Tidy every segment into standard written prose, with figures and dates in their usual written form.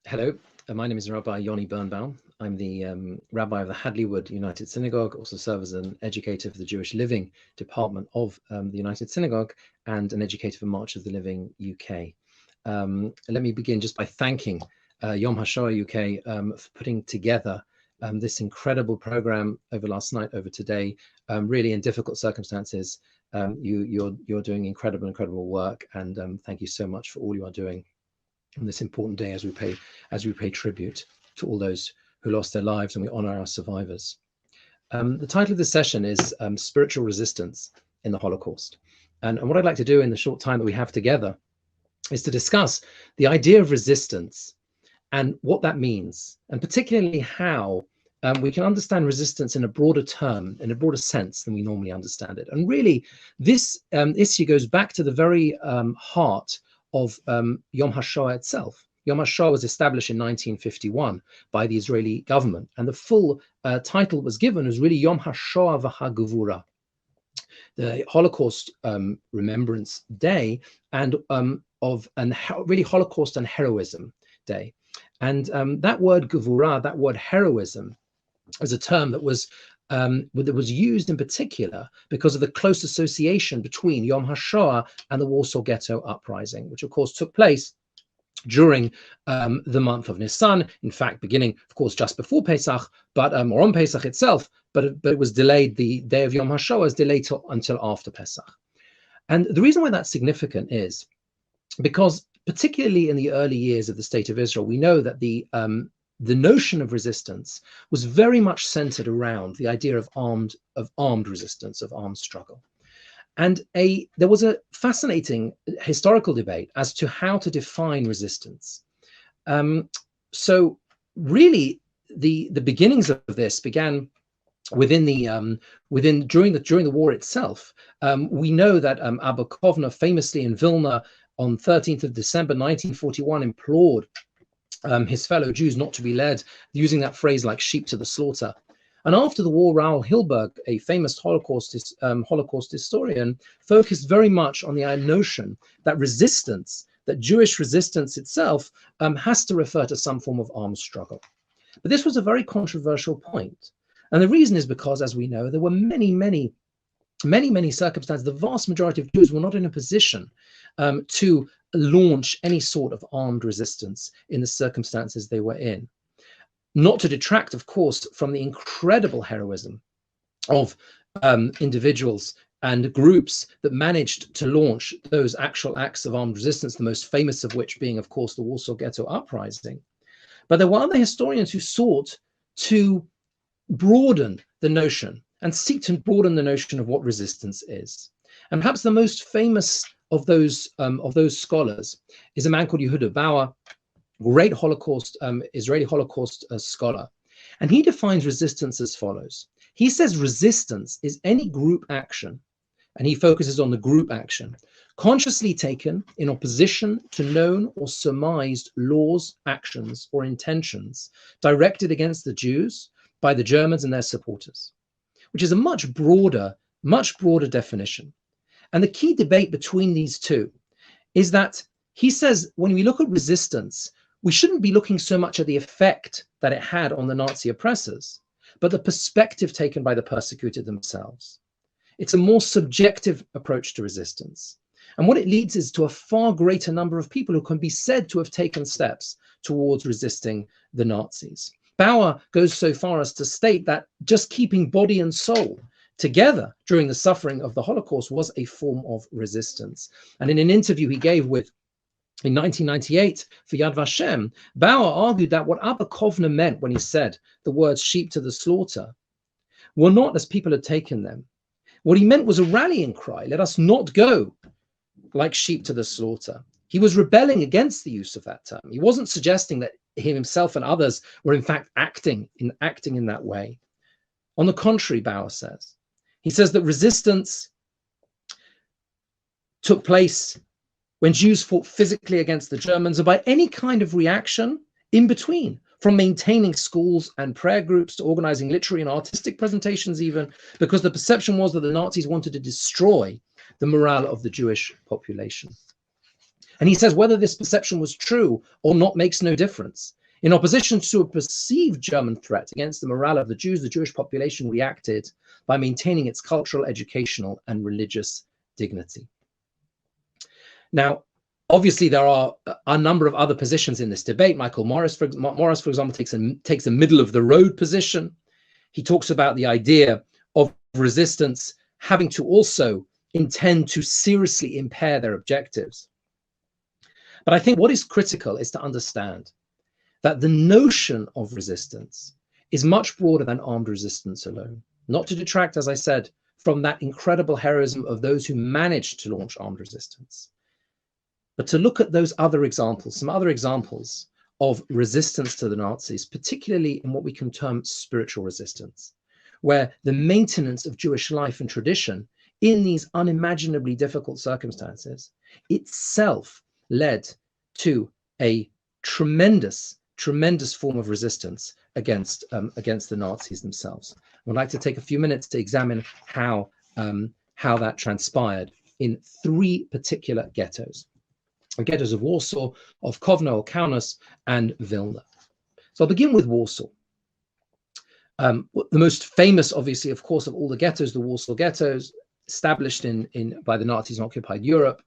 Hello, my name is Rabbi Yoni Birnbaum. I'm the rabbi of the Hadleywood United Synagogue, also serve as an educator for the Jewish Living Department of the United Synagogue and an educator for March of the Living UK. Let me begin just by thanking Yom HaShoah UK for putting together this incredible program over last night, over today, really in difficult circumstances. You're doing incredible work, and thank you so much for all you are doing on this important day as we pay tribute to all those who lost their lives and we honor our survivors. The title of this session is Spiritual Resistance in the Holocaust. And what I'd like to do in the short time that we have together is to discuss the idea of resistance and what that means, and particularly how we can understand resistance in a broader term, in a broader sense than we normally understand it. And really, this issue goes back to the very heart of Yom HaShoah itself. Yom HaShoah was established in 1951 by the Israeli government, and the full title was given as really Yom HaShoah v'Hagvura, the Holocaust Remembrance Day, and really Holocaust and Heroism Day. And that word Gevura, that word heroism, is a term that was used in particular because of the close association between Yom HaShoah and the Warsaw Ghetto Uprising, which of course took place during the month of Nisan, in fact, beginning, of course, just before Pesach, but or on Pesach itself, but it was delayed. The day of Yom HaShoah was delayed until after Pesach. And the reason why that's significant is because, particularly in the early years of the State of Israel, we know that the notion of resistance was very much centered around the idea of armed resistance, of armed struggle. And there was a fascinating historical debate as to how to define resistance. So really, the beginnings of this began during the war itself. We know that Abba Kovner famously in Vilna on 13th of December 1941 implored his fellow Jews not to be led, using that phrase like sheep to the slaughter. And after the war, Raoul Hilberg, a famous Holocaust historian, focused very much on the notion that resistance, that Jewish resistance itself, has to refer to some form of armed struggle. But this was a very controversial point. And the reason is because, as we know, there were many circumstances. The vast majority of Jews were not in a position to launch any sort of armed resistance in the circumstances they were in. Not to detract, of course, from the incredible heroism of individuals and groups that managed to launch those actual acts of armed resistance, the most famous of which being, of course, the Warsaw Ghetto Uprising. But there were other historians who sought to broaden the notion and seek to broaden the notion of what resistance is. And perhaps the most famous of those scholars is a man called Yehuda Bauer, great Israeli Holocaust scholar. And he defines resistance as follows. He says resistance is any group action, and he focuses on the group action, consciously taken in opposition to known or surmised laws, actions, or intentions directed against the Jews by the Germans and their supporters, which is a much broader definition. And the key debate between these two is that he says when we look at resistance, we shouldn't be looking so much at the effect that it had on the Nazi oppressors, but the perspective taken by the persecuted themselves. It's a more subjective approach to resistance. And what it leads is to a far greater number of people who can be said to have taken steps towards resisting the Nazis. Bauer goes so far as to state that just keeping body and soul together during the suffering of the Holocaust was a form of resistance. And in an interview he gave in 1998 for Yad Vashem, Bauer argued that what Abba Kovner meant when he said the words sheep to the slaughter were not as people had taken them. What he meant was a rallying cry, let us not go like sheep to the slaughter. He was rebelling against the use of that term. He wasn't suggesting that he himself and others were in fact acting in that way. On the contrary, Bauer says, he says that resistance took place when Jews fought physically against the Germans, or by any kind of reaction in between, from maintaining schools and prayer groups to organizing literary and artistic presentations even, because the perception was that the Nazis wanted to destroy the morale of the Jewish population. And he says whether this perception was true or not makes no difference. In opposition to a perceived German threat against the morale of the Jews, the Jewish population reacted by maintaining its cultural, educational, and religious dignity. Now, obviously, there are a number of other positions in this debate. Michael Morris, for example, takes a middle of the road position. He talks about the idea of resistance having to also intend to seriously impair their objectives. But I think what is critical is to understand that the notion of resistance is much broader than armed resistance alone. Not to detract, as I said, from that incredible heroism of those who managed to launch armed resistance, but to look at those other examples, some other examples of resistance to the Nazis, particularly in what we can term spiritual resistance, where the maintenance of Jewish life and tradition in these unimaginably difficult circumstances itself led to a tremendous form of resistance against the Nazis themselves. I would like to take a few minutes to examine how that transpired in three particular ghettos: the ghettos of Warsaw, of Kowno, Kaunas, and Vilna. So I'll begin with Warsaw. The most famous, obviously, of course, of all the ghettos, the Warsaw ghettos, established by the Nazis in occupied Europe.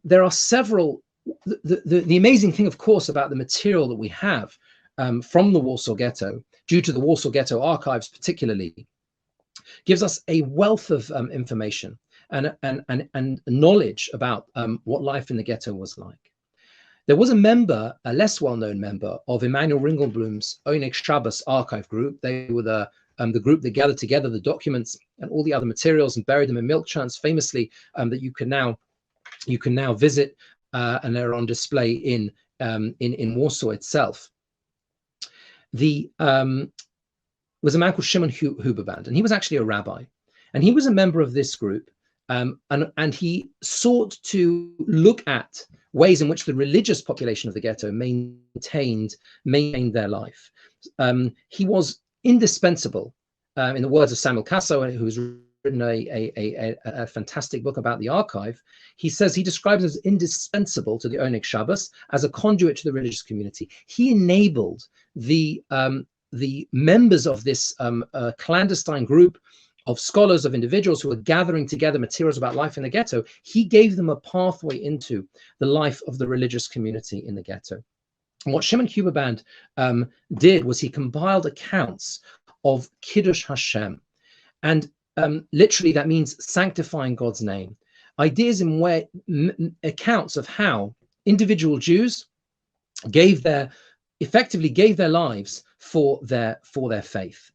There are several. The amazing thing, of course, about the material that we have from the Warsaw Ghetto, due to the Warsaw Ghetto archives particularly, gives us a wealth of information and knowledge about what life in the ghetto was like. There was a less well-known member of Emanuel Ringelblum's Oyneg Shabbos archive group. They were the group that gathered together the documents and all the other materials and buried them in milk churns, famously, that you can now visit. And they're on display in Warsaw itself. Was a man called Shimon Huberband, and he was actually a rabbi, and he was a member of this group, and he sought to look at ways in which the religious population of the ghetto maintained their life. He was indispensable, in the words of Samuel Casso, who's written a fantastic book about the archive. He says he describes as indispensable to the Oyneg Shabbos as a conduit to the religious community. He enabled the members of this clandestine group of scholars, of individuals who were gathering together materials about life in the ghetto. He gave them a pathway into the life of the religious community in the ghetto. And what Shimon Huberband did was he compiled accounts of Kiddush Hashem, and literally that means sanctifying God's name. Ideas in where accounts of how individual Jews effectively gave their lives for their faith.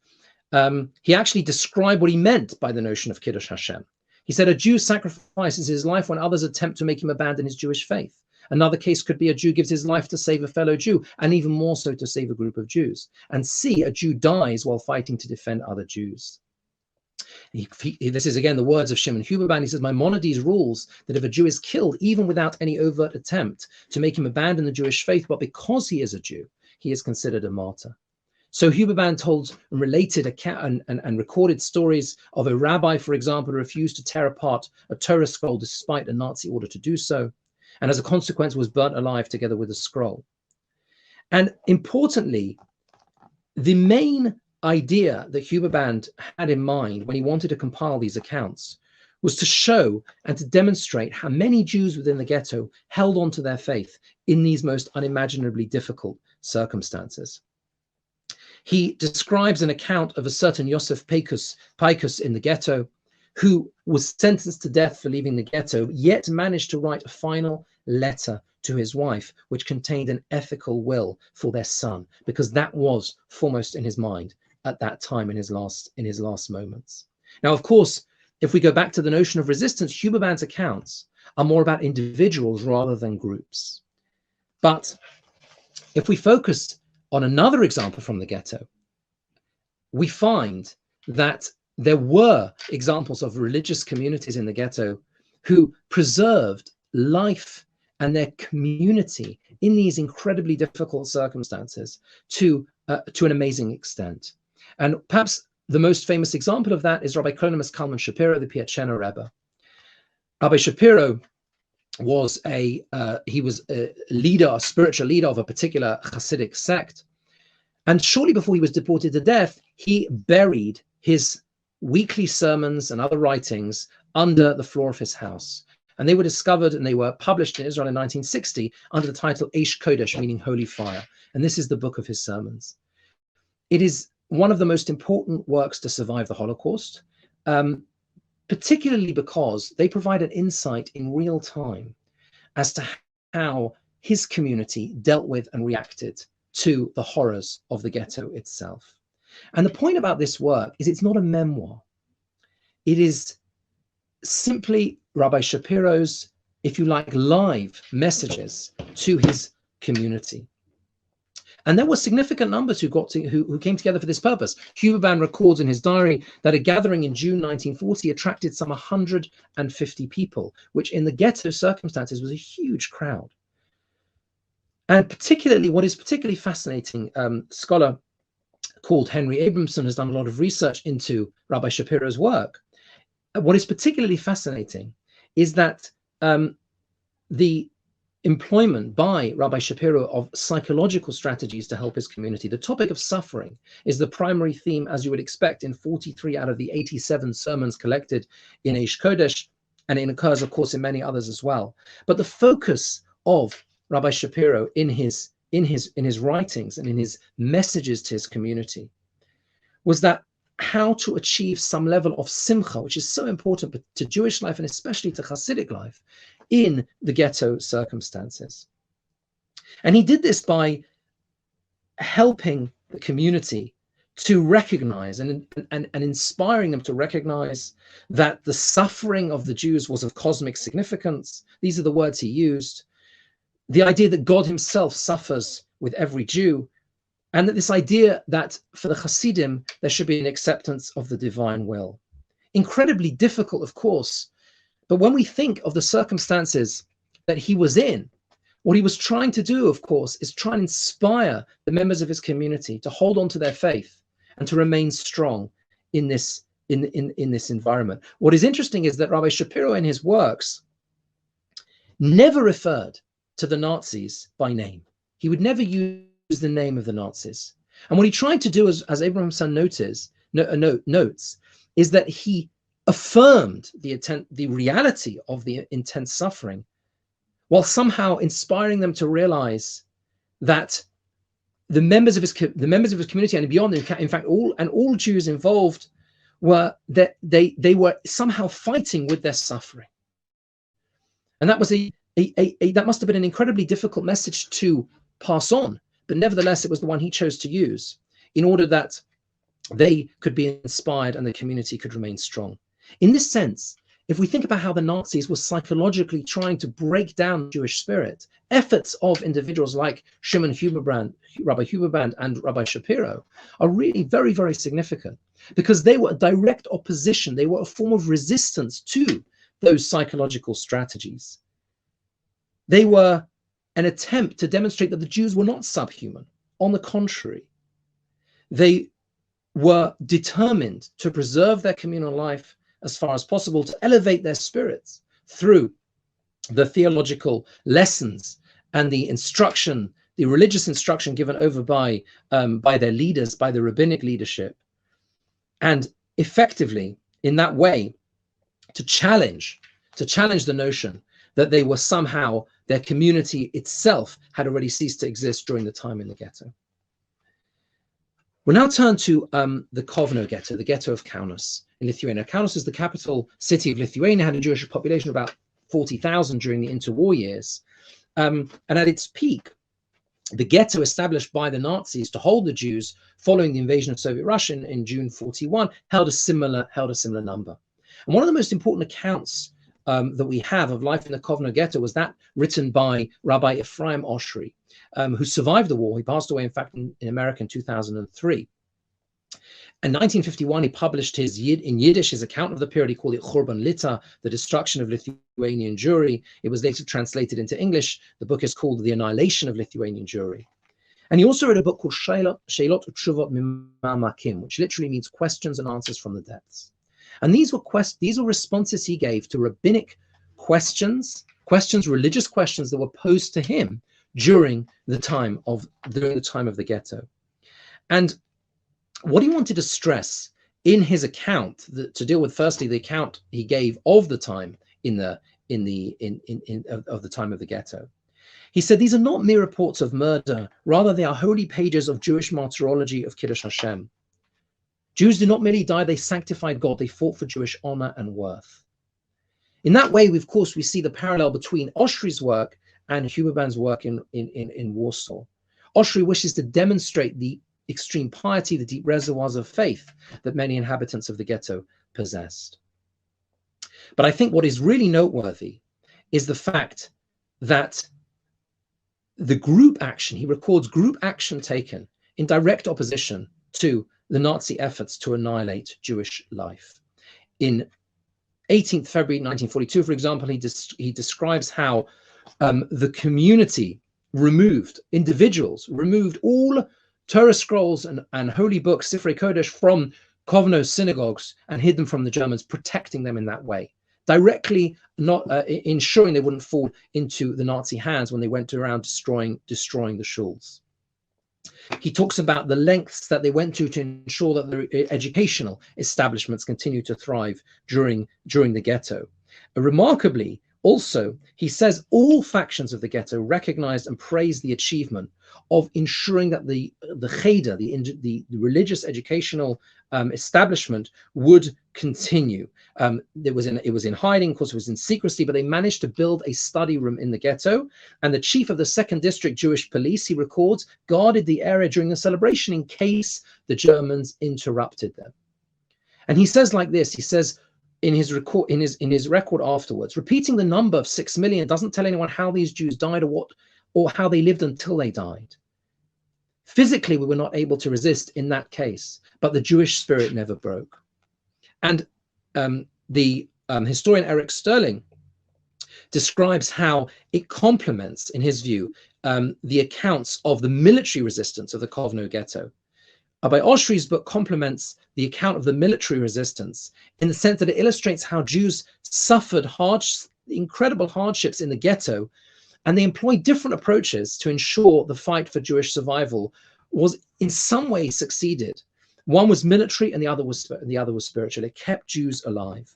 He actually described what he meant by the notion of Kiddush Hashem. He said a Jew sacrifices his life when others attempt to make him abandon his Jewish faith. Another case could be a Jew gives his life to save a fellow Jew, and even more so to save a group of Jews. And C, a Jew dies while fighting to defend other Jews. This is again the words of Shimon Huberband. He says, Maimonides rules that if a Jew is killed, even without any overt attempt to make him abandon the Jewish faith, but because he is a Jew, he is considered a martyr. So Huberband told and related and recorded stories of a rabbi, for example, who refused to tear apart a Torah scroll despite a Nazi order to do so, and as a consequence was burnt alive together with a scroll. And importantly, the main idea that Huberband had in mind when he wanted to compile these accounts was to show and to demonstrate how many Jews within the ghetto held on to their faith in these most unimaginably difficult circumstances. He describes an account of a certain Yosef Paikus in the ghetto, who was sentenced to death for leaving the ghetto, yet managed to write a final letter to his wife, which contained an ethical will for their son, because that was foremost in his mind at that time in his last moments. Now, of course, if we go back to the notion of resistance, Huberband's accounts are more about individuals rather than groups. But if we focus on another example from the ghetto, we find that there were examples of religious communities in the ghetto who preserved life and their community in these incredibly difficult circumstances to an amazing extent. And perhaps the most famous example of that is Rabbi Clonimus Kalman Shapiro, the Pietschena Rebbe. Rabbi Shapiro was a leader, a spiritual leader of a particular Hasidic sect. And shortly before he was deported to death, he buried his weekly sermons and other writings under the floor of his house. And they were discovered and they were published in Israel in 1960 under the title Eish Kodesh, meaning holy fire. And this is the book of his sermons. It is one of the most important works to survive the Holocaust, particularly because they provide an insight in real time as to how his community dealt with and reacted to the horrors of the ghetto itself. And the point about this work is it's not a memoir. It is simply Rabbi Shapiro's, if you like, live messages to his community. And there were significant numbers who came together for this purpose. Huberman records in his diary that a gathering in June 1940 attracted some 150 people, which in the ghetto circumstances was a huge crowd. And particularly, what is particularly fascinating, scholar called Henry Abramson has done a lot of research into Rabbi Shapiro's work. What is particularly fascinating is that the employment by Rabbi Shapiro of psychological strategies to help his community. The topic of suffering is the primary theme, as you would expect, in 43 out of the 87 sermons collected in Eish Kodesh, and it occurs, of course, in many others as well. But the focus of Rabbi Shapiro in his writings and in his messages to his community was that how to achieve some level of simcha, which is so important to Jewish life and especially to Hasidic life, in the ghetto circumstances. And he did this by helping the community to recognize and inspiring them to recognize that the suffering of the Jews was of cosmic significance. These are the words he used. The idea that God himself suffers with every Jew, and that this idea that for the Hasidim, there should be an acceptance of the divine will. Incredibly difficult, of course, but when we think of the circumstances that he was in, what he was trying to do, of course, is try and inspire the members of his community to hold on to their faith and to remain strong in this environment. What is interesting is that Rabbi Shapiro in his works never referred to the Nazis by name. He would never use the name of the Nazis. And what he tried to do, as Abrahamson notes, is that he affirmed the reality of the intense suffering, while somehow inspiring them to realize that the members of his community and beyond, in fact, all Jews involved were that they were somehow fighting with their suffering, and that was that must have been an incredibly difficult message to pass on, but nevertheless, it was the one he chose to use in order that they could be inspired and the community could remain strong. In this sense, if we think about how the Nazis were psychologically trying to break down the Jewish spirit, efforts of individuals like Shimon Huberbrand, Rabbi Huberbrand, and Rabbi Shapiro are really very, very significant, because they were a direct opposition. They were a form of resistance to those psychological strategies. They were an attempt to demonstrate that the Jews were not subhuman. On the contrary, they were determined to preserve their communal life as far as possible, to elevate their spirits through the theological lessons and the instruction, the religious instruction given over by their leaders, by the rabbinic leadership, and effectively, in that way, to challenge the notion that they were somehow, their community itself had already ceased to exist during the time in the ghetto. We'll now turn to the Kovno ghetto, the ghetto of Kaunas in Lithuania. Kaunas is the capital city of Lithuania, had a Jewish population of about 40,000 during the interwar years. And at its peak, the ghetto established by the Nazis to hold the Jews following the invasion of Soviet Russia in June 41 held a similar number. And one of the most important accounts that we have of life in the Kovno ghetto was that written by Rabbi Ephraim Oshry, who survived the war. He passed away, in fact, in America in 2003. In 1951, he published in Yiddish his account of the period. He called it Churban Lita, the destruction of Lithuanian Jewry. It was later translated into English. The book is called The Annihilation of Lithuanian Jewry. And he also wrote a book called Sheilot Utshuvot Mimamakim, which literally means questions and answers from the depths. And these were responses he gave to rabbinic questions religious questions that were posed to him during the time of the ghetto. And what he wanted to stress in his account, to deal with firstly the account he gave of the time of the time of the ghetto. He said, these are not mere reports of murder, rather they are holy pages of Jewish martyrology of Kiddush Hashem. Jews did not merely die, they sanctified God, they fought for Jewish honor and worth. In that way, of course, we see the parallel between Oshry's work and Huberman's work in Warsaw. Oshry wishes to demonstrate the extreme piety, the deep reservoirs of faith that many inhabitants of the ghetto possessed. But I think what is really noteworthy is the fact that the group action, he records group action taken in direct opposition to the Nazi efforts to annihilate Jewish life. In 18th February 1942, for example, he describes how the community individuals removed all Torah scrolls and holy books, Sifrei Kodesh, from Kovno synagogues and hid them from the Germans, protecting them in that way, directly not ensuring they wouldn't fall into the Nazi hands when they went around destroying the shuls. He talks about the lengths that they went to ensure that the educational establishments continued to thrive during the ghetto. Remarkably, also, he says all factions of the ghetto recognized and praised the achievement of ensuring that the cheder, the religious educational establishment, would continue. It was in hiding, of course, it was in secrecy, but they managed to build a study room in the ghetto. And the chief of the 2nd District Jewish Police, he records, guarded the area during the celebration in case the Germans interrupted them. And he says like this, he says, in his record afterwards, repeating the number of 6 million doesn't tell anyone how these Jews died or how they lived until they died. Physically, we were not able to resist in that case, but the Jewish spirit never broke. And the historian Eric Sterling describes how it complements, in his view, the accounts of the military resistance of the Kovno ghetto. By Oshry's book complements the account of the military resistance in the sense that it illustrates how Jews suffered incredible hardships in the ghetto, and they employed different approaches to ensure the fight for Jewish survival was in some way succeeded. One was military and the other was spiritual. It kept Jews alive.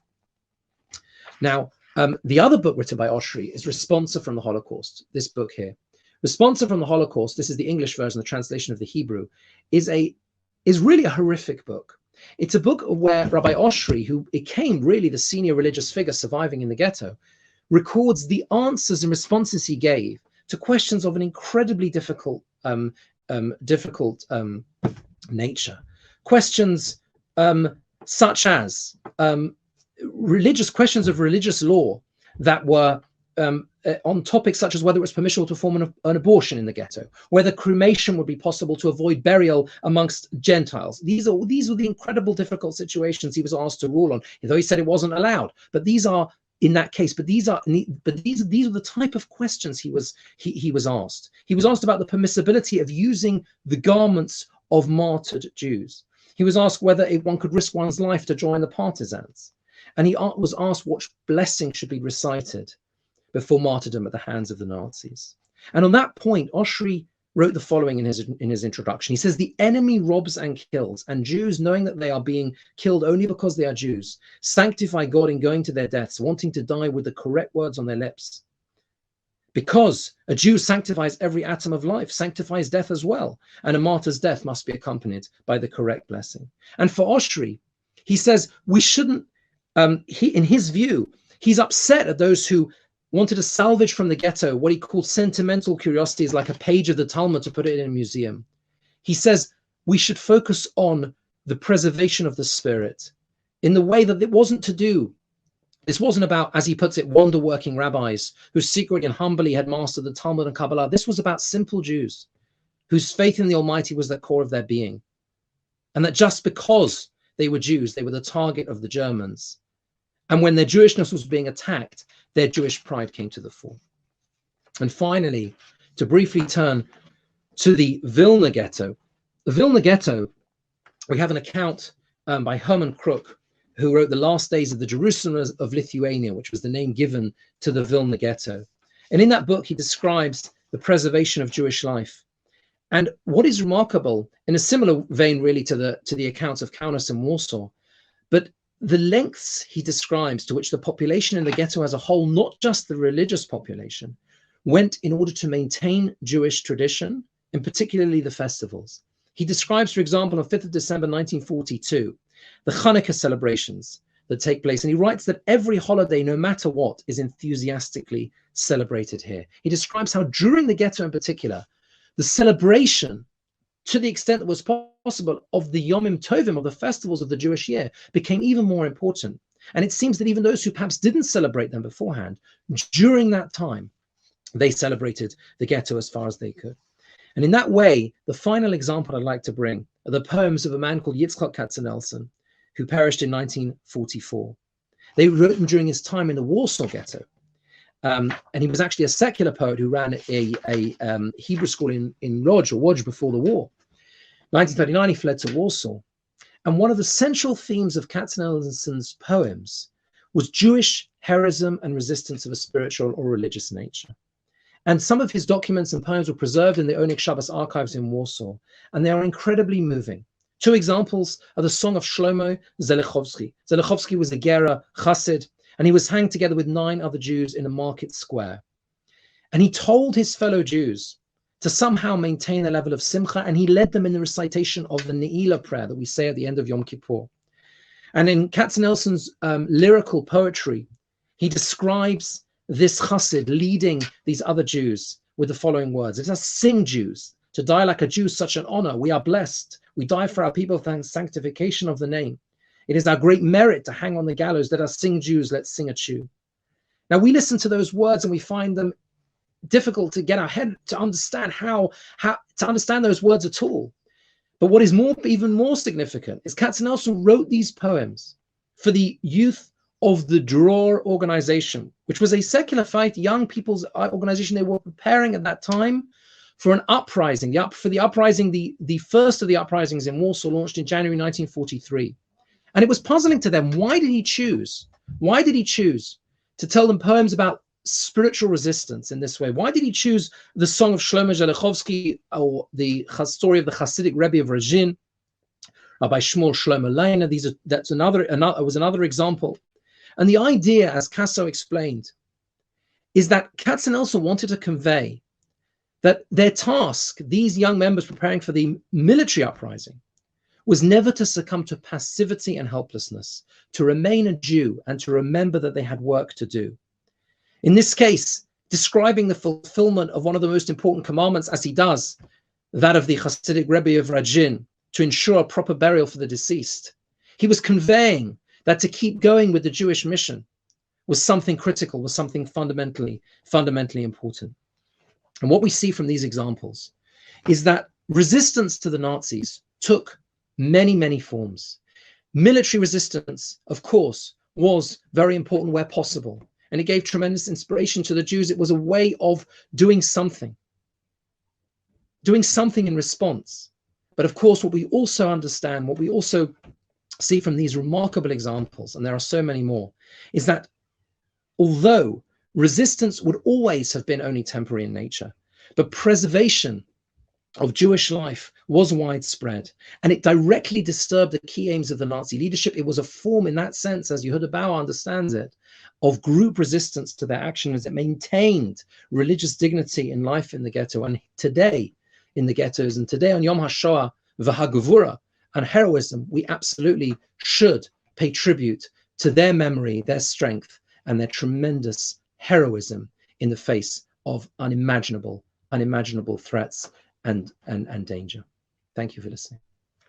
Now, the other book written by Oshry is Responsa from the Holocaust, this book here. Responsa from the Holocaust, this is the English version, the translation of the Hebrew, is really a horrific book. It's a book where Rabbi Oshry, who became really the senior religious figure surviving in the ghetto, records the answers and responses he gave to questions of an incredibly difficult nature. Questions such as questions of religious law that were on topics such as whether it was permissible to perform an abortion in the ghetto, whether cremation would be possible to avoid burial amongst Gentiles. These were the incredible difficult situations he was asked to rule on, though he said it wasn't allowed. But these are, in that case, these are the type of questions he was asked. He was asked about the permissibility of using the garments of martyred Jews. He was asked whether one could risk one's life to join the partisans. And he was asked what blessing should be recited before martyrdom at the hands of the Nazis. And on that point, Oshry wrote the following in his introduction. He says, the enemy robs and kills, and Jews, knowing that they are being killed only because they are Jews, sanctify God in going to their deaths, wanting to die with the correct words on their lips. Because a Jew sanctifies every atom of life, sanctifies death as well, and a martyr's death must be accompanied by the correct blessing. And for Oshry, he says we shouldn't, in his view, he's upset at those who wanted to salvage from the ghetto what he called sentimental curiosities, like a page of the Talmud, to put it in a museum. He says we should focus on the preservation of the spirit in the way that this wasn't about, as he puts it, wonder-working rabbis who secretly and humbly had mastered the Talmud and Kabbalah. This was about simple Jews whose faith in the Almighty was the core of their being. And that just because they were Jews, they were the target of the Germans. And when their Jewishness was being attacked, their Jewish pride came to the fore. And finally, to briefly turn to the Vilna ghetto. The Vilna ghetto, we have an account by Herman Kruk, who wrote The Last Days of the Jerusalem of Lithuania, which was the name given to the Vilna ghetto. And in that book, he describes the preservation of Jewish life. And what is remarkable, in a similar vein really to the accounts of Kaunas and Warsaw, but the lengths he describes to which the population in the ghetto as a whole, not just the religious population, went in order to maintain Jewish tradition, and particularly the festivals. He describes, for example, on 5th of December 1942, the Hanukkah celebrations that take place. And he writes that every holiday, no matter what, is enthusiastically celebrated here. He describes how during the ghetto in particular, the celebration, to the extent that was possible, of the Yomim Tovim, of the festivals of the Jewish year, became even more important. And it seems that even those who perhaps didn't celebrate them beforehand, during that time, they celebrated the ghetto as far as they could. And in that way, the final example I'd like to bring are the poems of a man called Yitzchak Katzenelson, who perished in 1944. They wrote them during his time in the Warsaw ghetto. And he was actually a secular poet who ran a Hebrew school in Łódź before the war. 1939, he fled to Warsaw. And one of the central themes of Katzenelson's poems was Jewish heroism and resistance of a spiritual or religious nature. And some of his documents and poems were preserved in the Onyx Shabbos archives in Warsaw, and they are incredibly moving. Two examples are the Song of Shlomo Zelechovsky. Zelechovsky was a Gera Chassid, and he was hanged together with 9 other Jews in a market square. And he told his fellow Jews to somehow maintain a level of simcha, and he led them in the recitation of the Ne'ilah prayer that we say at the end of Yom Kippur. And in Katzenelson's lyrical poetry, he describes this chassid leading these other Jews with the following words. It says, "Sing, Jews, to die like a Jew, such an honor. We are blessed. We die for our people, thanks sanctification of the name. It is our great merit to hang on the gallows. Let us sing, Jews, let's sing a tune." Now we listen to those words and we find them difficult to get our head to understand how to understand those words at all. But what is even more significant is Katzenelson wrote these poems for the youth of the Dror organization, which was a secular fight, young people's organization. They were preparing at that time for an uprising. The first of the uprisings in Warsaw launched in January 1943. And it was puzzling to them. Why did he choose to tell them poems about spiritual resistance in this way? Why did he choose the Song of Shlomo Zelechovsky, or the story of the Hasidic Rebbe of Rajin, Rabbi Shmuel Shlomo Leiner? Was another example. And the idea, as Casso explained, is that Katzenelson wanted to convey that their task, these young members preparing for the military uprising, was never to succumb to passivity and helplessness, to remain a Jew and to remember that they had work to do. In this case, describing the fulfillment of one of the most important commandments, as he does, that of the Hasidic Rebbe of Rajin, to ensure a proper burial for the deceased. He was conveying that to keep going with the Jewish mission was something critical, was something fundamentally important. And what we see from these examples is that resistance to the Nazis took many, many forms. Military resistance, of course, was very important where possible, and it gave tremendous inspiration to the Jews. It was a way of doing something in response. But of course, what we also understand, what we also see from these remarkable examples, and there are so many more, is that although resistance would always have been only temporary in nature, but preservation of Jewish life was widespread, and it directly disturbed the key aims of the Nazi leadership. It was a form, in that sense, as Yehuda Bauer understands it, of group resistance to their actions. It maintained religious dignity in life in the ghetto. And today, in the ghettos, and today on Yom HaShoah v'Hagevura, and heroism, we absolutely should pay tribute to their memory, their strength, and their tremendous heroism in the face of unimaginable threats and danger. Thank you for listening.